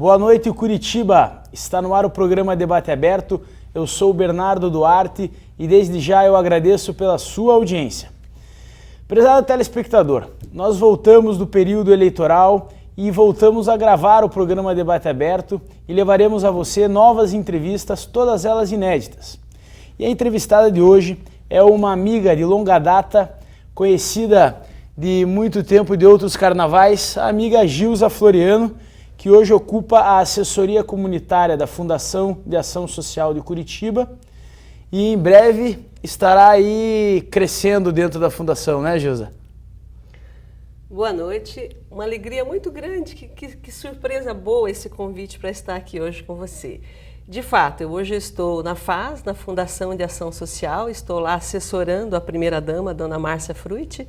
Boa noite, Curitiba! Está no ar o programa Debate Aberto. Eu sou o Bernardo Duarte e desde já eu agradeço pela sua audiência. Prezado telespectador, nós voltamos do período eleitoral e voltamos a gravar o programa Debate Aberto e levaremos a você novas entrevistas, todas elas inéditas. E a entrevistada de hoje é uma amiga de longa data, conhecida de muito tempo de outros carnavais, a amiga Gilza Floriano, que hoje ocupa a assessoria comunitária da Fundação de Ação Social de Curitiba e em breve estará aí crescendo dentro da fundação, né, Gilza? Boa noite, uma alegria muito grande, que surpresa boa esse convite para estar aqui hoje com você. De fato, hoje eu estou na FAS, na Fundação de Ação Social, estou lá assessorando a primeira-dama, Dona Márcia Frutti,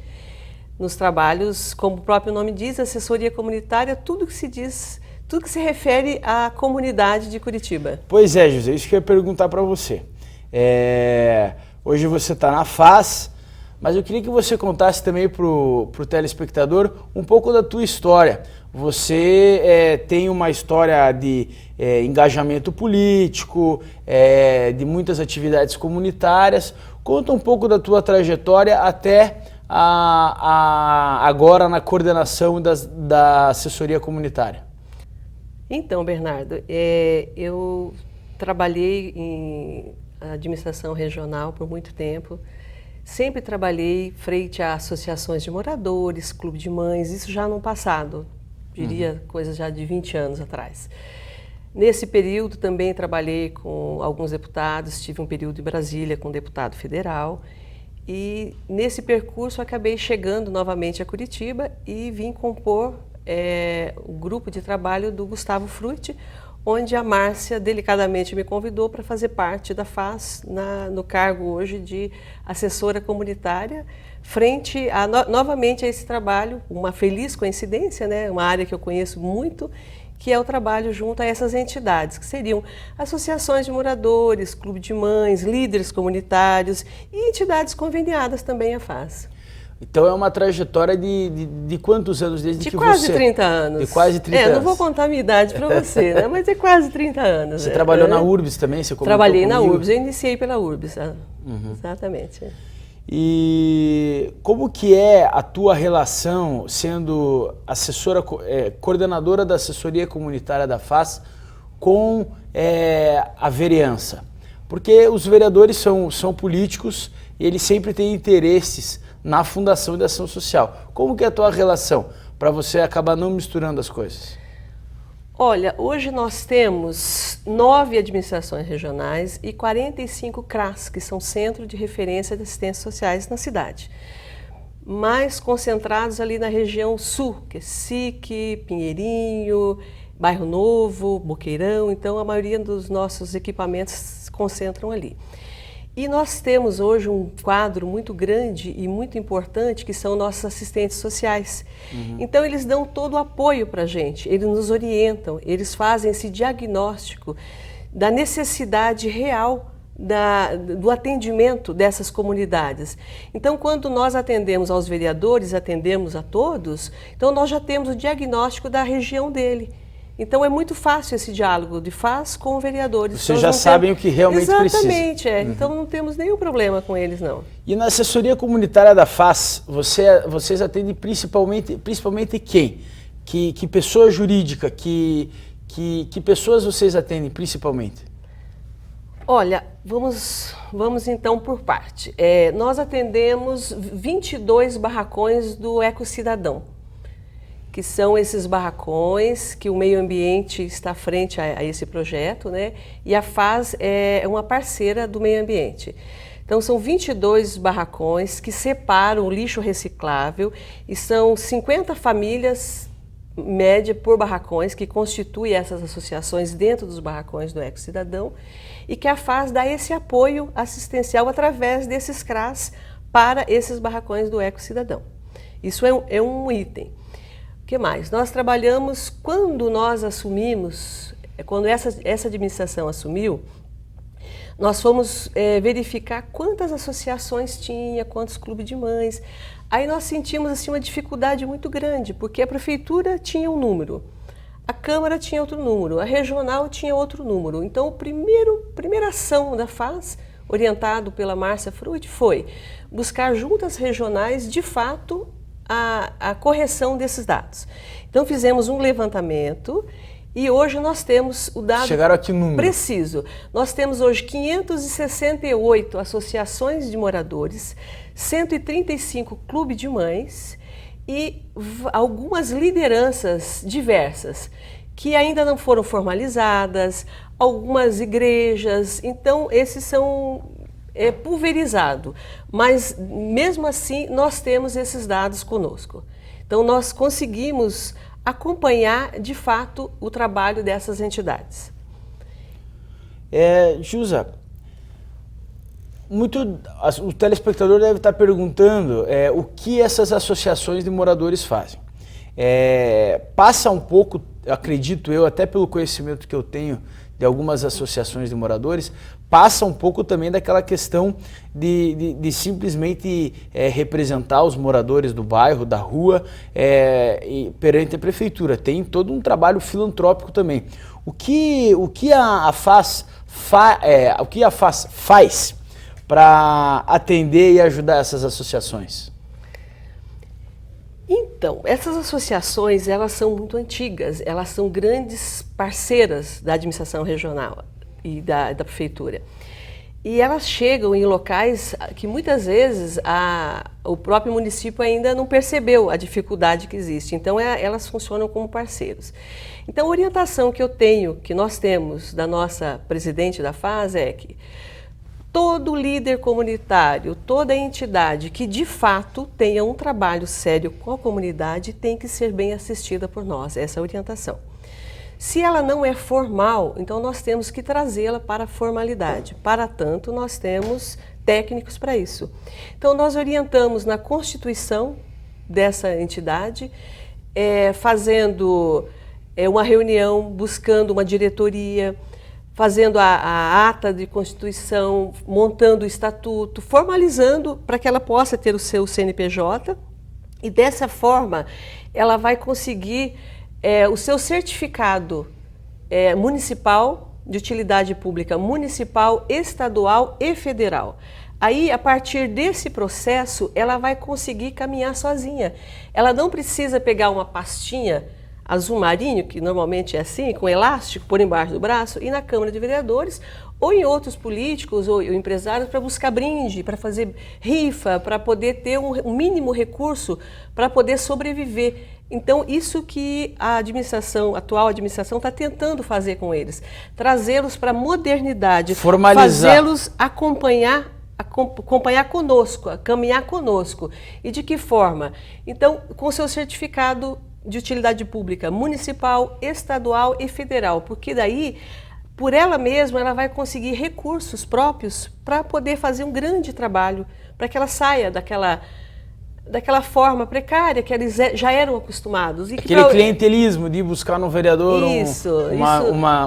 nos trabalhos, como o próprio nome diz, assessoria comunitária, tudo que se refere à comunidade de Curitiba. Pois é, José, isso que eu ia perguntar para você. Hoje você está na FAS, mas eu queria que você contasse também para o telespectador um pouco da tua história. Você tem uma história de engajamento político, de muitas atividades comunitárias. Conta um pouco da tua trajetória até agora na coordenação da assessoria comunitária. Então, Bernardo, eu trabalhei em administração regional por muito tempo, sempre trabalhei frente a associações de moradores, clube de mães, isso já no passado, diria coisas já de 20 anos atrás. Nesse período também trabalhei com alguns deputados, tive um período em Brasília com um deputado federal, e nesse percurso acabei chegando novamente a Curitiba e vim compor o grupo de trabalho do Gustavo Frutti, onde a Márcia delicadamente me convidou para fazer parte da FAS no cargo hoje de assessora comunitária, frente novamente a esse trabalho, uma feliz coincidência, né? Uma área que eu conheço muito, que é o trabalho junto a essas entidades, que seriam associações de moradores, clube de mães, líderes comunitários e entidades conveniadas também à FAS. Então é uma trajetória de quantos anos desde que você... De quase 30 anos. De quase 30 anos. Não vou contar a minha idade para você, né? Mas é quase 30 anos. Você trabalhou na URBS também? Você Trabalhei comigo? Na URBS, eu iniciei pela URBS, exatamente. E como que é a tua relação sendo assessora, coordenadora da assessoria comunitária da FAS com a vereança? Porque os vereadores são políticos e eles sempre têm interesses na Fundação de Ação Social. Como que é a tua relação para você acabar não misturando as coisas? Olha, hoje nós temos 9 administrações regionais e 45 CRAS, que são Centro de Referência de Assistências Sociais na cidade. Mais concentrados ali na região sul, que é SIC, Pinheirinho, Bairro Novo, Boqueirão, então a maioria dos nossos equipamentos se concentram ali. E nós temos hoje um quadro muito grande e muito importante, que são nossos assistentes sociais. Então, eles dão todo o apoio para a gente, eles nos orientam, eles fazem esse diagnóstico da necessidade real do atendimento dessas comunidades. Então, quando nós atendemos aos vereadores, atendemos a todos, então nós já temos o diagnóstico da região dele. Então é muito fácil esse diálogo de FAS com vereadores. Vocês já sabem o que realmente precisa. Exatamente, então não temos nenhum problema com eles, não. E na assessoria comunitária da FAS, vocês atendem principalmente quem? Que pessoa jurídica, que pessoas vocês atendem principalmente? Olha, vamos então por parte. Nós atendemos 22 barracões do Ecocidadão, que são esses barracões que o meio ambiente está frente a esse projeto, né? E a FAS é uma parceira do meio ambiente. Então são 22 barracões que separam o lixo reciclável e são 50 famílias média por barracões que constituem essas associações dentro dos barracões do Ecocidadão e que a FAS dá esse apoio assistencial através desses CRAS para esses barracões do Ecocidadão. Isso é um item. O que mais? Nós trabalhamos, quando nós assumimos, quando essa administração assumiu, nós fomos verificar quantas associações tinha, quantos clubes de mães. Aí nós sentimos assim, uma dificuldade muito grande, porque a prefeitura tinha um número, A Câmara tinha outro número, a regional tinha outro número. Então, a primeira ação da FAS, orientado pela Márcia Fruit, foi buscar juntas regionais, de fato, a correção desses dados. Então, fizemos um levantamento e hoje nós temos o dado Chegaram a que número? Preciso. Nós temos hoje 568 associações de moradores, 135 clubes de mães e algumas lideranças diversas que ainda não foram formalizadas, algumas igrejas. Então, esses são pulverizado, mas mesmo assim nós temos esses dados conosco. Então, nós conseguimos acompanhar de fato o trabalho dessas entidades. Gilza, o telespectador deve estar perguntando o que essas associações de moradores fazem. Passa um pouco, acredito eu, até pelo conhecimento que eu tenho de algumas associações de moradores, passa um pouco também daquela questão de simplesmente representar os moradores do bairro, da rua, perante a prefeitura. Tem todo um trabalho filantrópico também. O que a FAS faz para atender e ajudar essas associações? Então, essas associações, elas são muito antigas, elas são grandes parceiras da administração regional e da prefeitura. E elas chegam em locais que muitas vezes o próprio município ainda não percebeu a dificuldade que existe. Então, elas funcionam como parceiros. Então, a orientação que nós temos da nossa presidente da FAS é que todo líder comunitário, toda entidade que de fato tenha um trabalho sério com a comunidade tem que ser bem assistida por nós, essa é a orientação. Se ela não é formal, então nós temos que trazê-la para a formalidade. Para tanto, nós temos técnicos para isso. Então, nós orientamos na constituição dessa entidade, fazendo uma reunião, buscando uma diretoria, fazendo a ata de constituição, montando o estatuto, formalizando para que ela possa ter o seu CNPJ e dessa forma ela vai conseguir o seu certificado municipal, de utilidade pública municipal, estadual e federal. Aí, a partir desse processo, ela vai conseguir caminhar sozinha. Ela não precisa pegar uma pastinha azul marinho, que normalmente é assim, com elástico, por embaixo do braço, e na Câmara de Vereadores, ou em outros políticos ou empresários, para buscar brinde, para fazer rifa, para poder ter um mínimo recurso para poder sobreviver. Então, isso que a atual administração está tentando fazer com eles, trazê-los para a modernidade, fazê-los acompanhar conosco, caminhar conosco. E de que forma? Então, com seu certificado de utilidade pública municipal, estadual e federal, porque daí, por ela mesma, ela vai conseguir recursos próprios para poder fazer um grande trabalho, para que ela saia daquela forma precária que eles já eram acostumados. E aquele clientelismo de buscar no vereador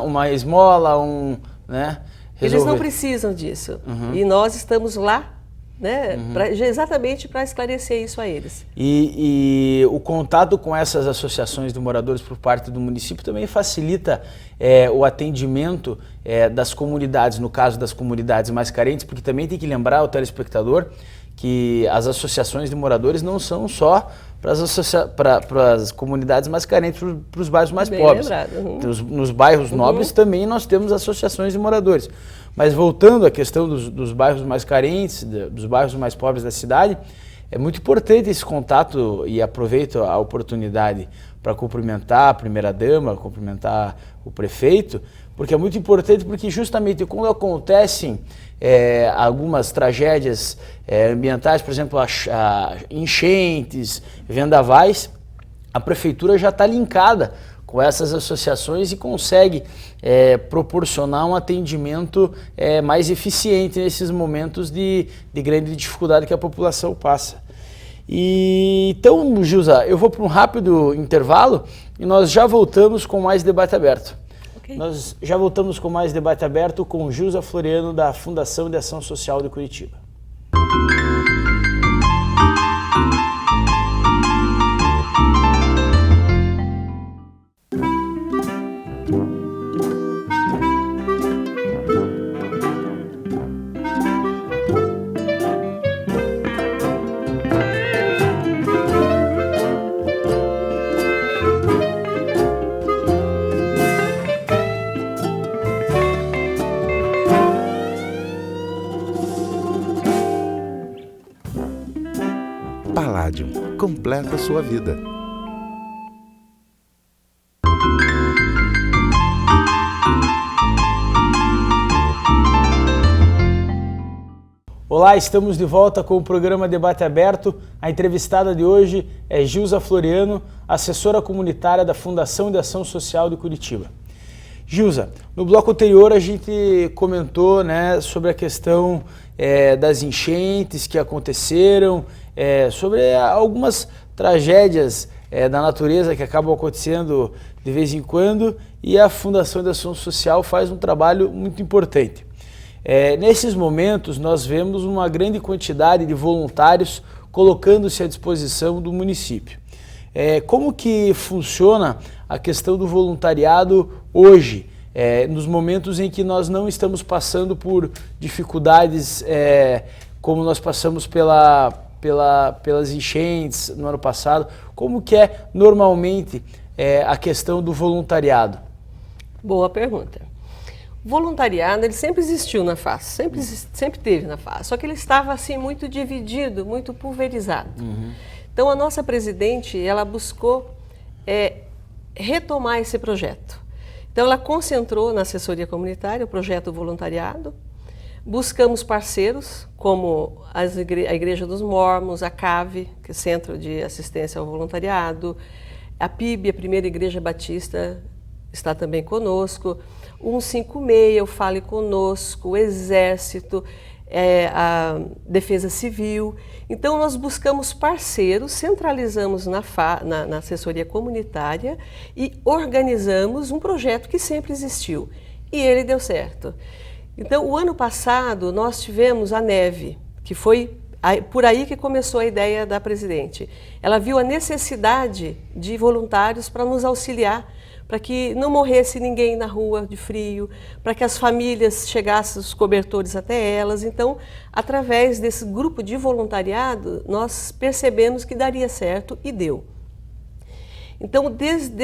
uma esmola, né? Resolver. Eles não precisam disso. E nós estamos lá, né, exatamente para esclarecer isso a eles. E o contato com essas associações de moradores por parte do município também facilita o atendimento das comunidades, no caso das comunidades mais carentes, porque também tem que lembrar ao telespectador que as associações de moradores não são só para as comunidades mais carentes, para os bairros mais pobres. Nos bairros nobres também nós temos associações de moradores. Mas voltando à questão dos bairros mais carentes, dos bairros mais pobres da cidade, é muito importante esse contato e aproveito a oportunidade para cumprimentar a primeira-dama, cumprimentar o prefeito, porque é muito importante porque justamente quando acontecem algumas tragédias ambientais, por exemplo, enchentes, vendavais, a prefeitura já está linkada com essas associações e consegue proporcionar um atendimento mais eficiente nesses momentos de grande dificuldade que a população passa. Então, Gilza, eu vou para um rápido intervalo e nós já voltamos com mais debate aberto. Okay. Nós já voltamos com mais debate aberto com Gilza Floriano, da Fundação de Ação Social de Curitiba. Palladium, completa sua vida. Olá, estamos de volta com o programa Debate Aberto. A entrevistada de hoje é Gilza Floriano, assessora comunitária da Fundação de Ação Social de Curitiba. Gilza, no bloco anterior a gente comentou, né, sobre a questão das enchentes que aconteceram, sobre algumas tragédias da natureza que acabam acontecendo de vez em quando, e a Fundação de Ação Social faz um trabalho muito importante. Nesses momentos nós vemos uma grande quantidade de voluntários colocando-se à disposição do município. Como que funciona a questão do voluntariado hoje, nos momentos em que nós não estamos passando por dificuldades como nós passamos pelas enchentes no ano passado? Como que é normalmente a questão do voluntariado? Boa pergunta. O voluntariado, ele sempre existiu na FAS, sempre teve na FAS, só que ele estava assim muito dividido, muito pulverizado. Então a nossa presidente, ela buscou retomar esse projeto. Então ela concentrou na assessoria comunitária o projeto voluntariado, buscamos parceiros como a Igreja dos Mormons, a CAVE, que é o Centro de Assistência ao Voluntariado, a PIB, a Primeira Igreja Batista, está também conosco, 156, o Fale Conosco, o Exército, a Defesa Civil. Então nós buscamos parceiros, centralizamos na assessoria comunitária e organizamos um projeto que sempre existiu. E ele deu certo. Então o ano passado nós tivemos a neve, que foi por aí que começou a ideia da presidente. Ela viu a necessidade de voluntários para nos auxiliar, para que não morresse ninguém na rua de frio, para que as famílias chegassem os cobertores até elas. Então, através desse grupo de voluntariado, nós percebemos que daria certo e deu. Então, desde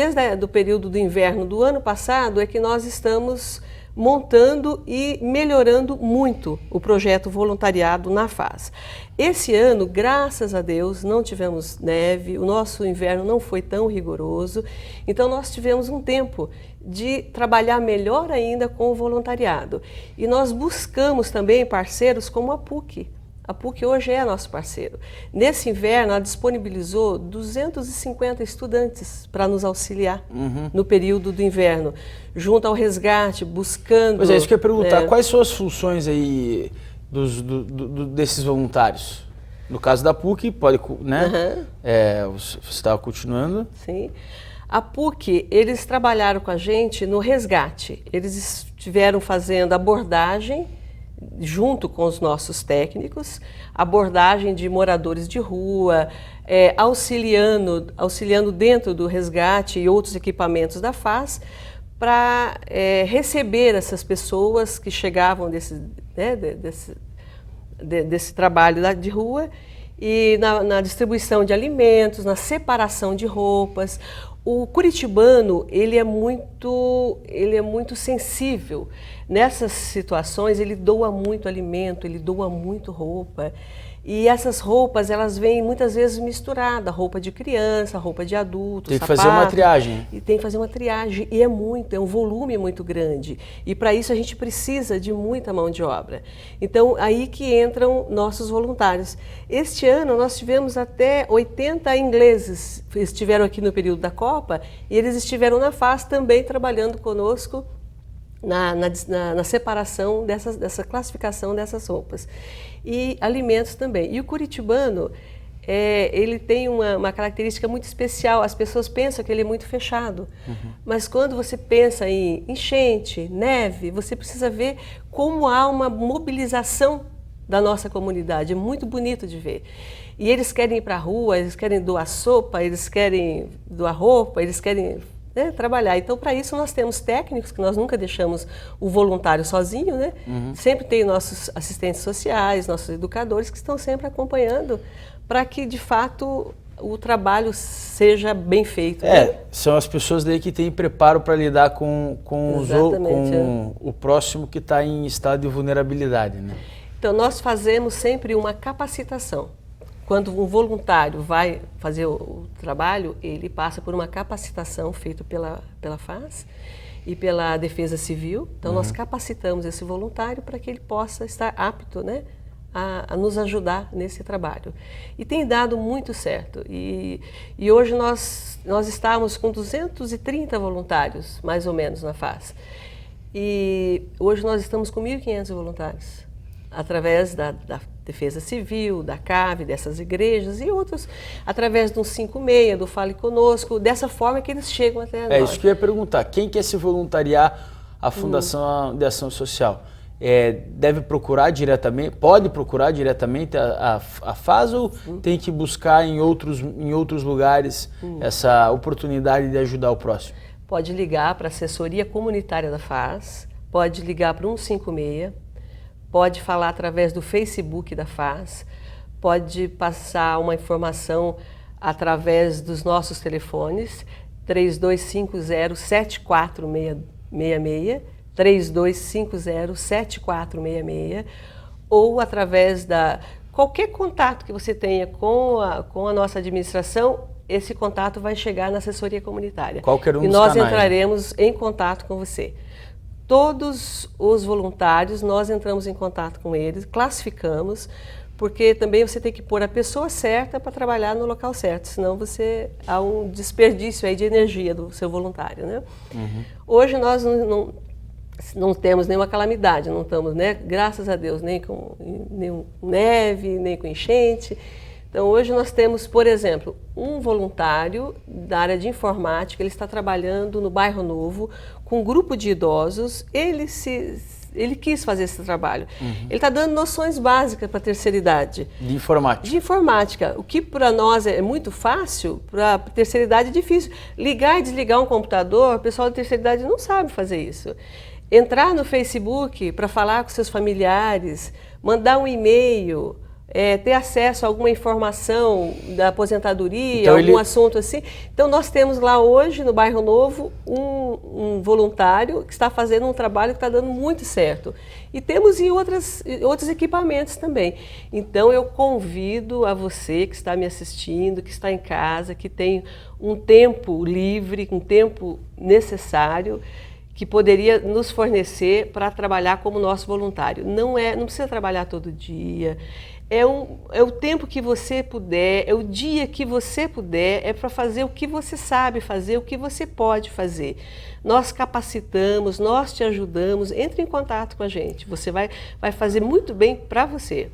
o período do inverno do ano passado, é que nós estamos montando e melhorando muito o projeto voluntariado na FAS. Esse ano, graças a Deus, não tivemos neve, o nosso inverno não foi tão rigoroso, então nós tivemos um tempo de trabalhar melhor ainda com o voluntariado. E nós buscamos também parceiros como a PUC. A PUC hoje é nosso parceiro. Nesse inverno, ela disponibilizou 250 estudantes para nos auxiliar no período do inverno, junto ao resgate, buscando... Pois é, isso que eu ia perguntar, quais são as funções aí desses voluntários? No caso da PUC, pode, né? Você estava continuando. Sim. A PUC, eles trabalharam com a gente no resgate. Eles estiveram fazendo abordagem junto com os nossos técnicos, abordagem de moradores de rua, auxiliando dentro do resgate e outros equipamentos da FAS, para receber essas pessoas que chegavam desse trabalho de rua, e na distribuição de alimentos, na separação de roupas. O curitibano, ele é muito sensível. Nessas situações, ele doa muito alimento, ele doa muito roupa. E essas roupas, elas vêm muitas vezes misturadas, roupa de criança, roupa de adulto, Tem que sapato, fazer uma triagem. E tem que fazer uma triagem, e é um volume muito grande. E para isso a gente precisa de muita mão de obra. Então, aí que entram nossos voluntários. Este ano nós tivemos até 80 ingleses, estiveram aqui no período da Copa, e eles estiveram na FAS também trabalhando conosco, na separação dessa classificação dessas roupas. E alimentos também. E o curitibano, ele tem uma característica muito especial. As pessoas pensam que ele é muito fechado. Mas quando você pensa em enchente, neve, você precisa ver como há uma mobilização da nossa comunidade. É muito bonito de ver. E eles querem ir para a rua, eles querem doar sopa, eles querem doar roupa, eles querem trabalhar. Então, para isso, nós temos técnicos, que nós nunca deixamos o voluntário sozinho, né? Sempre tem nossos assistentes sociais, nossos educadores, que estão sempre acompanhando para que, de fato, o trabalho seja bem feito. São as pessoas daí que têm preparo para lidar com o próximo que está em estado de vulnerabilidade, né? Então, nós fazemos sempre uma capacitação. quando um voluntário vai fazer o trabalho, ele passa por uma capacitação feita pela FAS e pela Defesa Civil. Então, nós capacitamos esse voluntário para que ele possa estar apto, né, a nos ajudar nesse trabalho. E tem dado muito certo. E hoje nós estamos com 230 voluntários, mais ou menos, na FAS. E hoje nós estamos com 1.500 voluntários, através da Defesa Civil, da CAV, dessas igrejas e outros, através do 56, do Fale Conosco, dessa forma que eles chegam até nós. É isso que eu ia perguntar. Quem quer se voluntariar à Fundação de Ação Social? Deve procurar diretamente, pode procurar diretamente a FAS ou tem que buscar em outros lugares essa oportunidade de ajudar o próximo? Pode ligar para a assessoria comunitária da FAS, pode ligar para o 156, pode falar através do Facebook da FAS, pode passar uma informação através dos nossos telefones, 3250-7466, 3250-7466, ou através qualquer contato que você tenha com a nossa administração, esse contato vai chegar na assessoria comunitária. Qualquer um e dos nós canais. entraremos em contato com você. Todos os voluntários, nós entramos em contato com eles, classificamos, porque também você tem que pôr a pessoa certa para trabalhar no local certo, senão há um desperdício aí de energia do seu voluntário, né? Hoje nós não temos nenhuma calamidade, não estamos, né, graças a Deus, nem com neve, nem com enchente. Então, hoje nós temos, por exemplo, um voluntário da área de informática, ele está trabalhando no Bairro Novo com um grupo de idosos, ele quis fazer esse trabalho. Ele está dando noções básicas para a terceira idade. De informática. De informática. O que para nós é muito fácil, para a terceira idade é difícil. Ligar e desligar um computador, o pessoal da terceira idade não sabe fazer isso. Entrar no Facebook para falar com seus familiares, mandar um e-mail, ter acesso a alguma informação da aposentadoria, então algum assunto assim. Então, nós temos lá hoje, no Bairro Novo, um voluntário que está fazendo um trabalho que está dando muito certo. E temos em outros equipamentos também. Então, eu convido a você que está me assistindo, que está em casa, que tem um tempo livre, um tempo necessário, que poderia nos fornecer para trabalhar como nosso voluntário. Não precisa trabalhar todo dia. É o tempo que você puder, é o dia que você puder, é para fazer o que você sabe fazer, o que você pode fazer. Nós capacitamos, nós te ajudamos, entre em contato com a gente. Você vai fazer muito bem para você.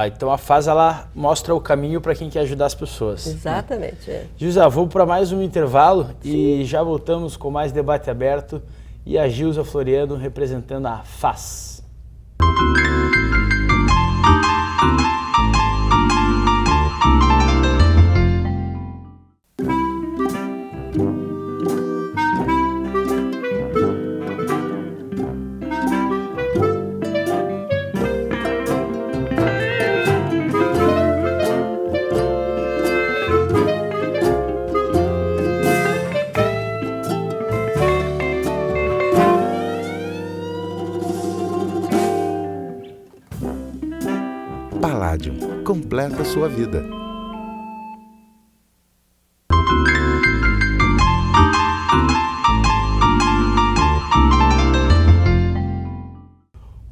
Então a FAS, ela mostra o caminho para quem quer ajudar as pessoas. Exatamente. Né? Gilza, vou para mais um intervalo. Sim. E já voltamos com mais debate aberto e a Gilza Floriano representando a FAS. Palladium, completa sua vida.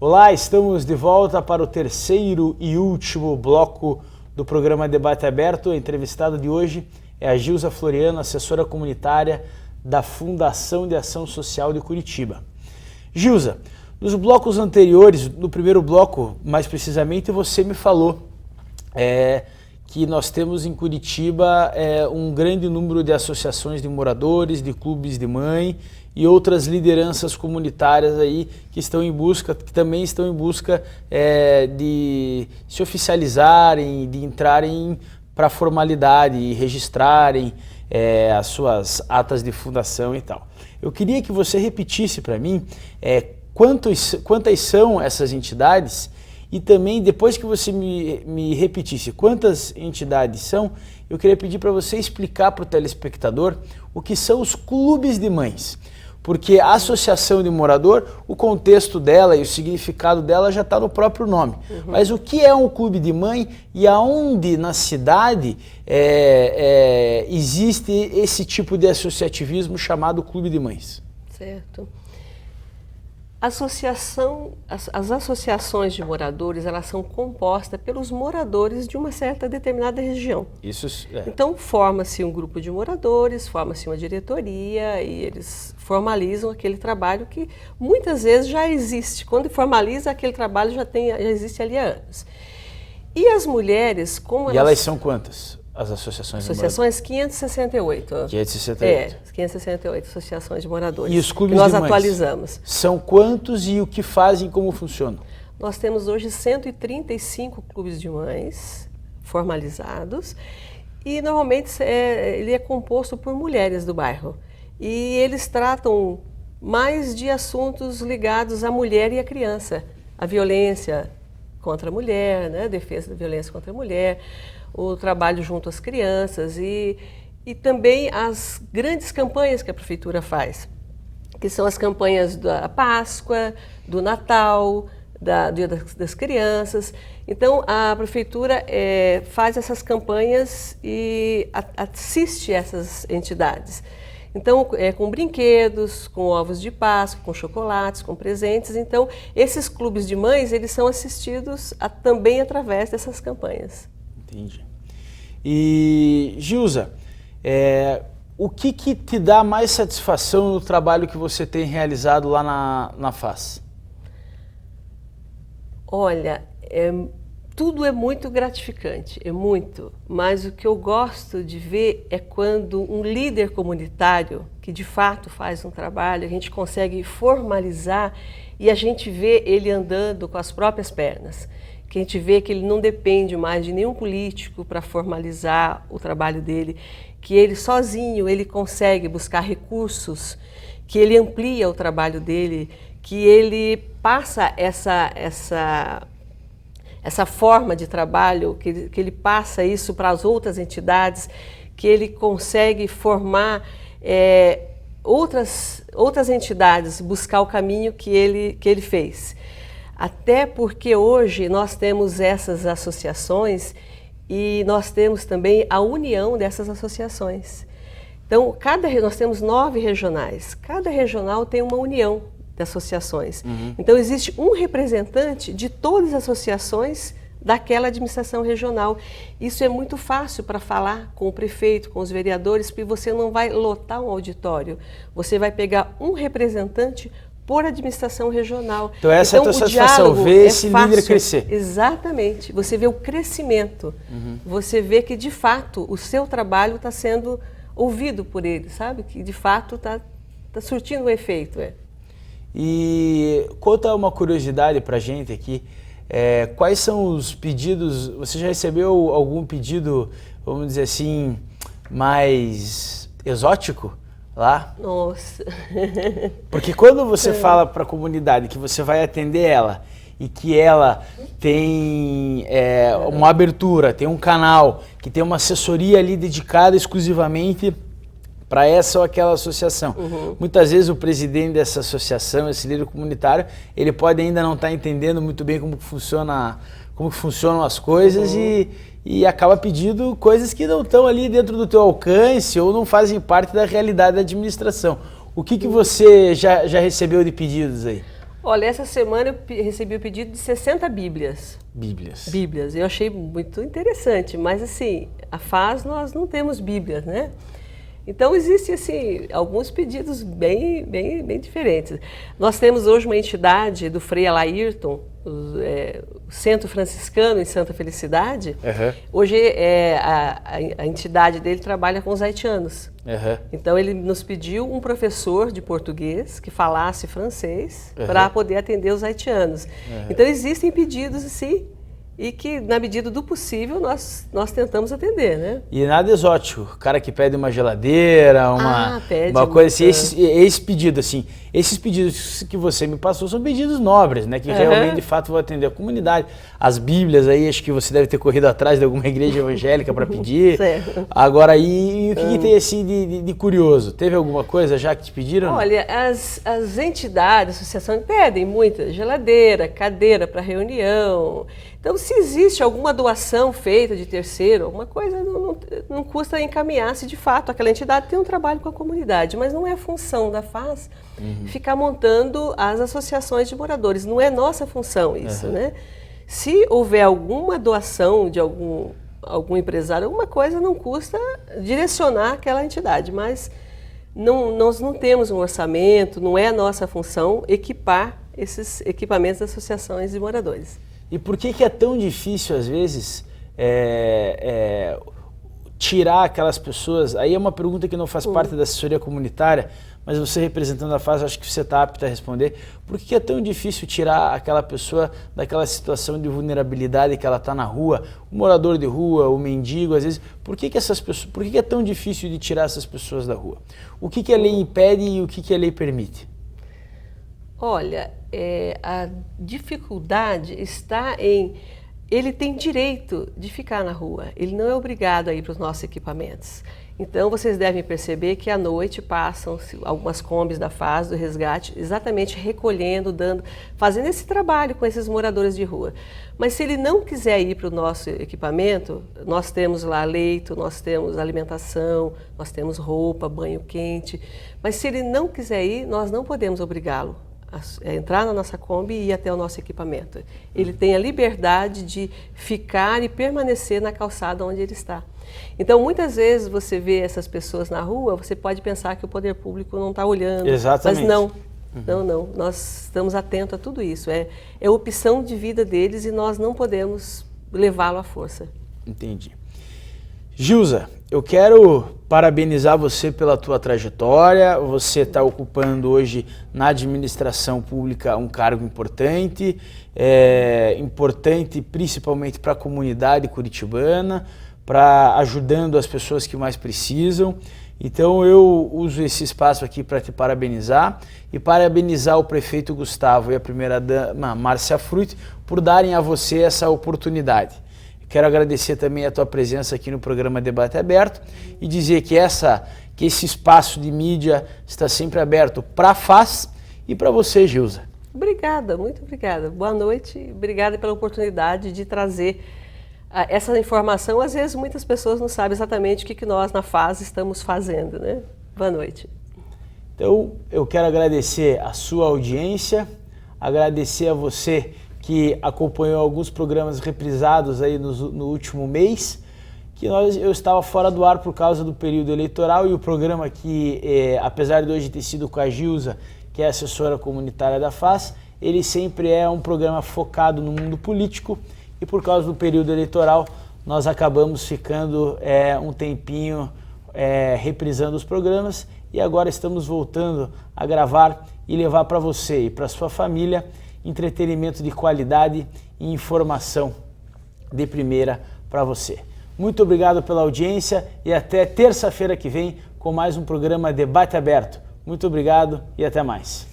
Olá, estamos de volta para o terceiro e último bloco do programa Debate Aberto. A entrevistada de hoje é a Gilza Floriano, assessora comunitária da Fundação de Ação Social de Curitiba. Gilza, nos blocos anteriores, no primeiro bloco, mais precisamente, você me falou que nós temos em Curitiba um grande número de associações de moradores, de clubes de mãe e outras lideranças comunitárias aí que também estão em busca de se oficializarem, de entrarem para a formalidade e registrarem as suas atas de fundação e tal. Eu queria que você repetisse para mim quantas são essas entidades e também, depois que você me repetisse quantas entidades são, eu queria pedir para você explicar para o telespectador o que são os clubes de mães. Porque a associação de morador, o contexto dela e o significado dela já está no próprio nome. Mas o que é um clube de mãe e aonde na cidade existe esse tipo de associativismo chamado clube de mães? Certo. As associações de moradores, elas são compostas pelos moradores de uma certa determinada região. Isso Então, forma-se um grupo de moradores, forma-se uma diretoria e eles formalizam aquele trabalho que muitas vezes já existe. Quando formaliza, aquele trabalho já existe ali há anos. E as mulheres, como elas... E elas são quantas? As associações de moradores? Associações 568. 568. 568 associações de moradores. E os clubes que nós de mães atualizamos. São quantos e o que fazem e como funcionam? Nós temos hoje 135 clubes de mães formalizados e normalmente ele é composto por mulheres do bairro. E eles tratam mais de assuntos ligados à mulher e à criança. A violência contra a mulher, né? Defesa da violência contra a mulher, o trabalho junto às crianças e também as grandes campanhas que a Prefeitura faz, que são as campanhas da Páscoa, do Natal, Dia das Crianças. Então, a Prefeitura faz essas campanhas e assiste essas entidades. Então, com brinquedos, com ovos de Páscoa, com chocolates, com presentes. Então, esses clubes de mães, eles são assistidos também através dessas campanhas. Entendi. E, Gilza, o que te dá mais satisfação no trabalho que você tem realizado lá na FAS? Olha, tudo é muito gratificante, é muito, mas o que eu gosto de ver é quando um líder comunitário, que de fato faz um trabalho, a gente consegue formalizar e a gente vê ele andando com as próprias pernas. Que a gente vê que ele não depende mais de nenhum político para formalizar o trabalho dele, que ele sozinho ele consegue buscar recursos, que ele amplia o trabalho dele, que ele passa essa forma de trabalho, que ele passa isso para as outras entidades, que ele consegue formar outras entidades, buscar o caminho que ele fez. Até porque hoje nós temos essas associações e nós temos também a união dessas associações. Então, nós temos 9 regionais, cada regional tem uma união de associações. Então, existe um representante de todas as associações daquela administração regional. Isso é muito fácil para falar com o prefeito, com os vereadores, porque você não vai lotar um auditório, você vai pegar um representante por administração regional. Então essa é a tua satisfação, ver esse líder crescer. Exatamente. Você vê o crescimento. Você vê que, de fato, o seu trabalho está sendo ouvido por ele, sabe? Que, de fato, está surtindo um efeito. E conta uma curiosidade para a gente aqui. Quais são os pedidos? Você já recebeu algum pedido, vamos dizer assim, mais exótico? Lá? Nossa! Porque quando você fala para a comunidade que você vai atender ela e que ela tem uma abertura, tem um canal, que tem uma assessoria ali dedicada exclusivamente para essa ou aquela associação. Muitas vezes o presidente dessa associação, esse líder comunitário, ele pode ainda não estar entendendo muito bem como funcionam as coisas e acaba pedindo coisas que não estão ali dentro do teu alcance ou não fazem parte da realidade da administração. O que você já recebeu de pedidos aí? Olha, essa semana eu recebi o pedido de 60 Bíblias. Bíblias. Eu achei muito interessante, mas assim, a FAS nós não temos Bíblias, né? Então, existem assim, alguns pedidos bem diferentes. Nós temos hoje uma entidade do Frei Alairton, o Centro Franciscano em Santa Felicidade. Hoje a entidade dele trabalha com os haitianos. Então, ele nos pediu um professor de português que falasse francês para poder atender os haitianos. Então, existem pedidos assim, e que, na medida do possível, nós tentamos atender, né? E nada exótico, o cara que pede uma geladeira, uma coisa assim, esse pedido assim, esses pedidos que você me passou são pedidos nobres, né, que realmente de fato vão atender a comunidade. As bíblias aí, acho que você deve ter corrido atrás de alguma igreja evangélica para pedir. Certo. Agora aí, o que tem assim de curioso? Teve alguma coisa já que te pediram? Olha, as entidades, associações pedem muita geladeira, cadeira para reunião. Então, se existe alguma doação feita de terceiro, alguma coisa, não custa encaminhar se de fato aquela entidade tem um trabalho com a comunidade, mas não é função da FAS ficar montando as associações de moradores, não é nossa função isso, né? Se houver alguma doação de algum empresário, alguma coisa, não custa direcionar aquela entidade, mas nós não temos um orçamento, não é nossa função equipar esses equipamentos das associações de moradores. E por que é tão difícil, às vezes, tirar aquelas pessoas? Aí é uma pergunta que não faz parte da assessoria comunitária, mas você representando a FAS, acho que você está apto a responder. Por que é tão difícil tirar aquela pessoa daquela situação de vulnerabilidade que ela está na rua, o morador de rua, o mendigo, às vezes? Por que é tão difícil de tirar essas pessoas da rua? O que a lei impede e o que a lei permite? Olha, a dificuldade está em... Ele tem direito de ficar na rua, ele não é obrigado a ir para os nossos equipamentos. Então, vocês devem perceber que à noite passam algumas combis da FAS, do resgate, exatamente recolhendo, fazendo esse trabalho com esses moradores de rua. Mas se ele não quiser ir para o nosso equipamento, nós temos lá leito, nós temos alimentação, nós temos roupa, banho quente. Mas se ele não quiser ir, nós não podemos obrigá-lo a entrar na nossa Kombi e ir até o nosso equipamento. Ele tem a liberdade de ficar e permanecer na calçada onde ele está. Então, muitas vezes você vê essas pessoas na rua, você pode pensar que o poder público não está olhando. Exatamente. Mas não, nós estamos atentos a tudo isso. É opção de vida deles e nós não podemos levá-lo à força. Entendi. Gilza, eu quero parabenizar você pela tua trajetória. Você está ocupando hoje na administração pública um cargo importante, importante principalmente para a comunidade curitibana, para ajudando as pessoas que mais precisam. Então eu uso esse espaço aqui para te parabenizar e parabenizar o prefeito Gustavo e a primeira-dama Márcia Fruit por darem a você essa oportunidade. Quero agradecer também a tua presença aqui no programa Debate Aberto e dizer que esse espaço de mídia está sempre aberto para a FAS e para você, Gilza. Obrigada, muito obrigada. Boa noite, obrigada pela oportunidade de trazer essa informação. Às vezes muitas pessoas não sabem exatamente o que nós na FAS estamos fazendo, né? Boa noite. Então, eu quero agradecer a sua audiência, agradecer a você que acompanhou alguns programas reprisados aí no último mês, que eu estava fora do ar por causa do período eleitoral, e o programa aqui, apesar de hoje ter sido com a Gilza, que é assessora comunitária da FAS, ele sempre é um programa focado no mundo político, e por causa do período eleitoral nós acabamos ficando um tempinho reprisando os programas, e agora estamos voltando a gravar e levar para você e para sua família entretenimento de qualidade e informação de primeira para você. Muito obrigado pela audiência e até terça-feira que vem com mais um programa Debate Aberto. Muito obrigado e até mais.